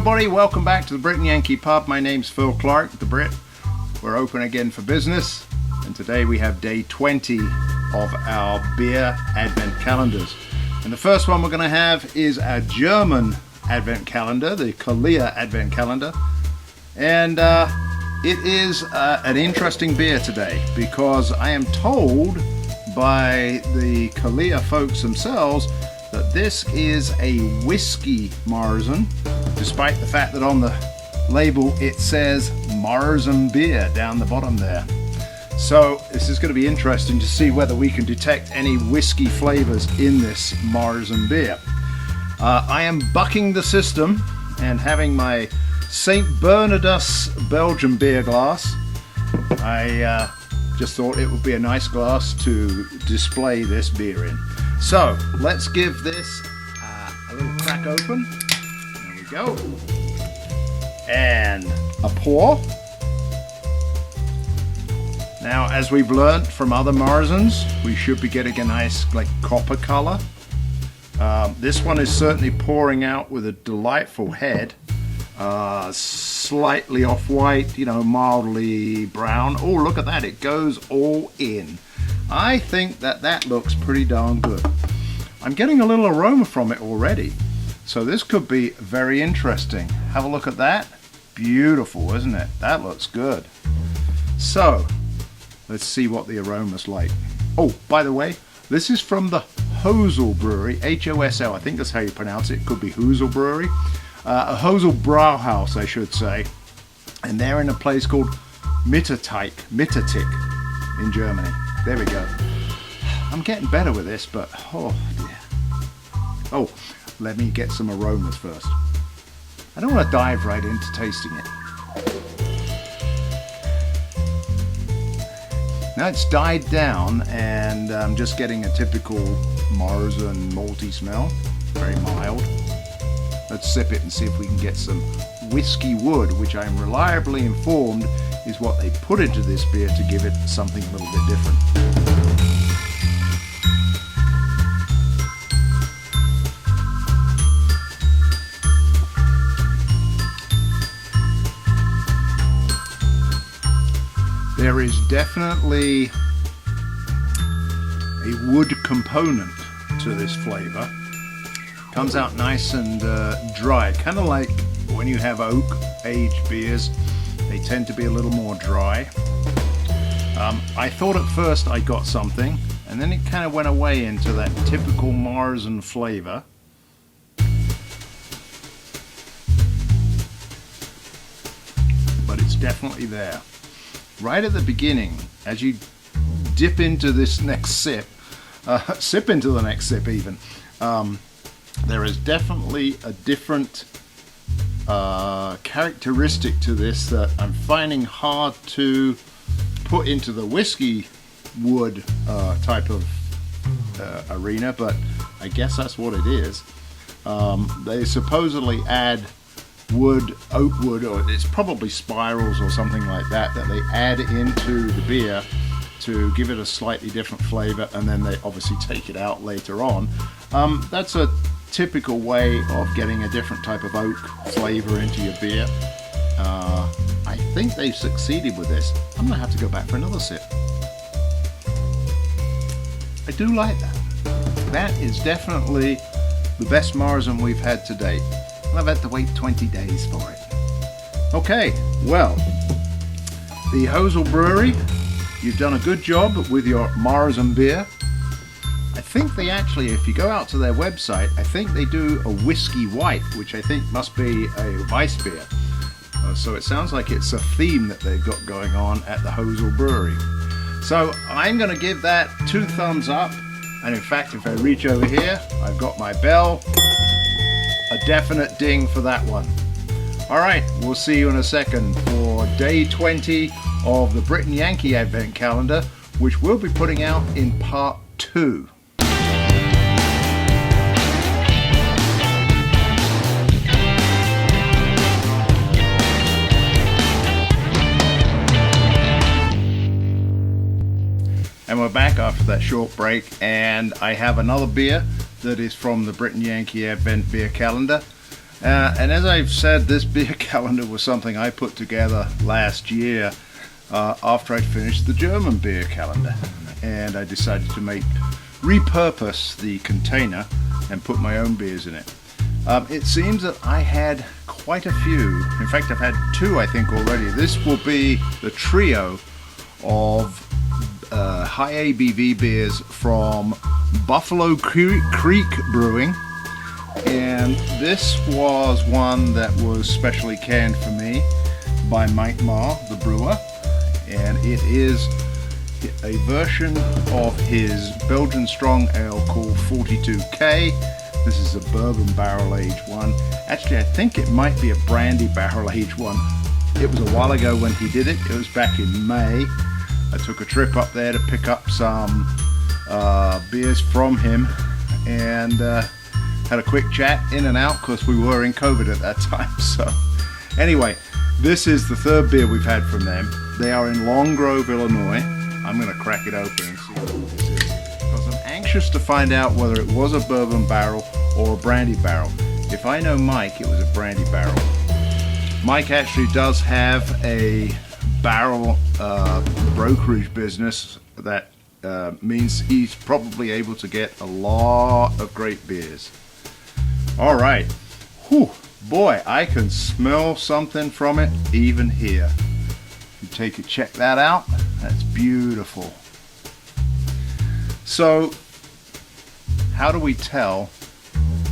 everybody, welcome back to the Brit and Yankee Pub. My name's Phil Clark, the Brit. We're open again for business, and today we have day 20 of our beer advent calendars. And the first one we're going to have is our German advent calendar, the Kalea Advent Calendar. And it is an interesting beer today because I am told by the Kalea folks themselves that this is a whiskey Märzen, despite the fact that on the label it says Märzenbier down the bottom there. So this is going to be interesting to see whether we can detect any whiskey flavors in this Märzenbier. I am bucking the system and having my St. Bernardus Belgian beer glass. I just thought it would be a nice glass to display this beer in. So let's give this a little crack open. There we go. And a pour. Now, as we've learnt from other Märzens, we should be getting a nice copper color. This one is certainly pouring out with a delightful head. Slightly off-white, mildly brown. Oh, look at that, it goes all in. I think that looks pretty darn good. I'm getting a little aroma from it already, so this could be very interesting. Have a look at that. Beautiful, isn't it? That looks good. So, let's see what the aroma's like. Oh, by the way, this is from the Hösl Brewery, H-O-S-L, I think that's how you pronounce it. It could be Hösl Brewery. A Hösl Brauhaus, I should say. And they're in a place called Mitterteich in Germany. There we go. I'm getting better with this, but oh dear. Oh, let me get some aromas first. I don't want to dive right into tasting it. Now it's died down and I'm just getting a typical Märzen malty smell. Very mild. Let's sip it and see if we can get some whiskey wood, which I'm reliably informed is what they put into this beer to give it something a little bit different. There is definitely a wood component to this flavor. Comes out nice and dry, kind of like when you have oak aged beers. They tend to be a little more dry. I thought at first I got something, and then it kind of went away into that typical Märzen flavor. But it's definitely there. Right at the beginning, as you dip into this next sip, sip into the next sip even, there is definitely a different characteristic to this that I'm finding hard to put into the whiskey wood type of arena, but I guess that's what it is. They supposedly add wood, oak wood, or it's probably spirals or something like that they add into the beer to give it a slightly different flavor, and then they obviously take it out later on. That's a typical way of getting a different type of oak flavor into your beer. I think they've succeeded with this. I'm gonna have to go back for another sip. I do like that. That is definitely the best Märzen we've had to date. I've had to wait 20 days for it. Okay, well, the Hösl Brewery, you've done a good job with your Märzen beer. I think they actually, if you go out to their website, I think they do a whiskey white, which I think must be a Weiss beer. So it sounds like it's a theme that they've got going on at the Hösl Brewery. So I'm going to give that 2 thumbs up. And in fact, if I reach over here, I've got my bell. A definite ding for that one. Alright, we'll see you in a second for day 20 of the Brit and Yankee Advent Calendar, which we'll be putting out in part 2. And we're back after that short break, and I have another beer that is from the Brit and Yankee Advent Beer Calendar. And as I've said, this beer calendar was something I put together last year after I'd finished the German beer calendar. And I decided to repurpose the container and put my own beers in it. It seems that I had quite a few. In fact, I've had two, I think, already. This will be the trio of high ABV beers from Buffalo Creek Brewing. And this was one that was specially canned for me by Mike Marr, the brewer. And it is a version of his Belgian Strong Ale called 42K. This is a bourbon barrel aged one. Actually, I think it might be a brandy barrel aged one. It was a while ago when he did it. It was back in May. I took a trip up there to pick up some beers from him and had a quick chat in and out because we were in COVID at that time. So anyway, this is the third beer we've had from them. They are in Long Grove, Illinois. I'm going to crack it open and see what this is, because I'm anxious to find out whether it was a bourbon barrel or a brandy barrel. If I know Mike, it was a brandy barrel. Mike actually does have a barrel brokerage business that means he's probably able to get a lot of great beers. All right. Whew. Boy, I can smell something from it even here. You take a check that out. That's beautiful. So, how do we tell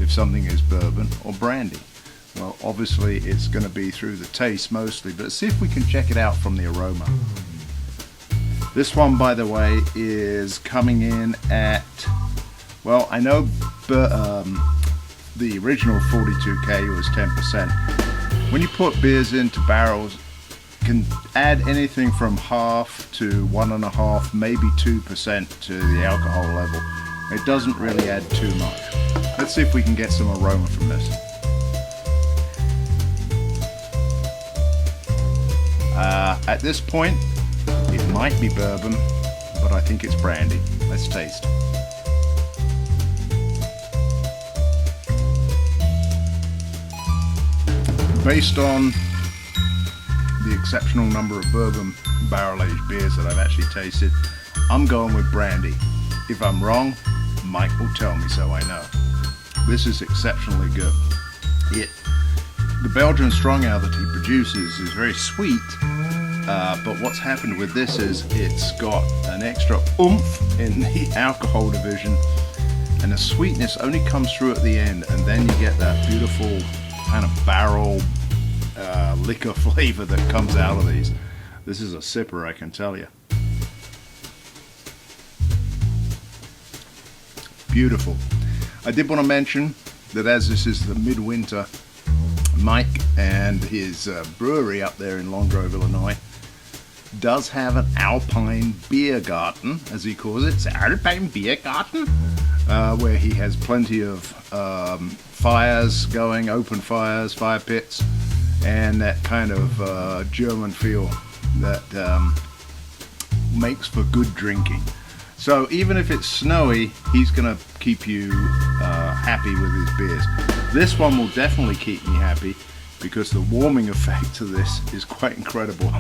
if something is bourbon or brandy? Well, obviously it's going to be through the taste mostly, but let's see if we can check it out from the aroma. This one, by the way, is coming in at, well, I know the original 42K was 10%. When you put beers into barrels, you can add anything from half to 1.5, maybe 2% to the alcohol level. It doesn't really add too much. Let's see if we can get some aroma from this. At this point, it might be bourbon, but I think it's brandy. Let's taste. Based on the exceptional number of bourbon barrel-aged beers that I've actually tasted, I'm going with brandy. If I'm wrong, Mike will tell me so I know. This is exceptionally good. The Belgian Strong Ale that he produces is very sweet, but what's happened with this is it's got an extra oomph in the alcohol division, and the sweetness only comes through at the end, and then you get that beautiful kind of barrel liquor flavor that comes out of these. This is a sipper, I can tell you. Beautiful. I did want to mention that as this is the midwinter, Mike and his brewery up there in Long Grove, Illinois, does have an Alpine beer garden, as he calls it. It's Alpine Beer Garden, where he has plenty of fires going, open fires, fire pits, and that kind of German feel that makes for good drinking. So even if it's snowy, he's going to keep you happy with his beers. This one will definitely keep me happy because the warming effect of this is quite incredible.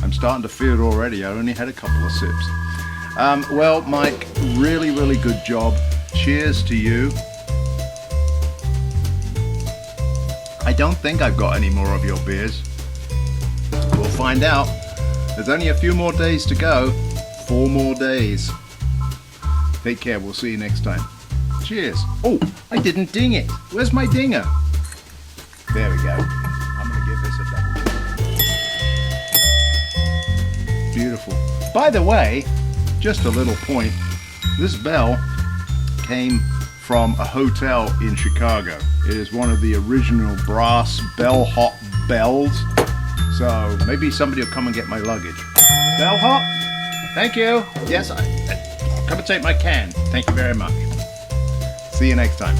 I'm starting to feel it already. I only had a couple of sips. Well, Mike, really, really good job. Cheers to you. I don't think I've got any more of your beers. We'll find out. There's only a few more days to go. 4 more days. Take care. We'll see you next time. Cheers. Oh, I didn't ding it. Where's my dinger? There we go. I'm going to give this a double. Beautiful. By the way, just a little point. This bell came from a hotel in Chicago. It is one of the original brass bellhop bells. So maybe somebody will come and get my luggage. Bellhop? Thank you. Yes, I'll come and take my can. Thank you very much. See you next time.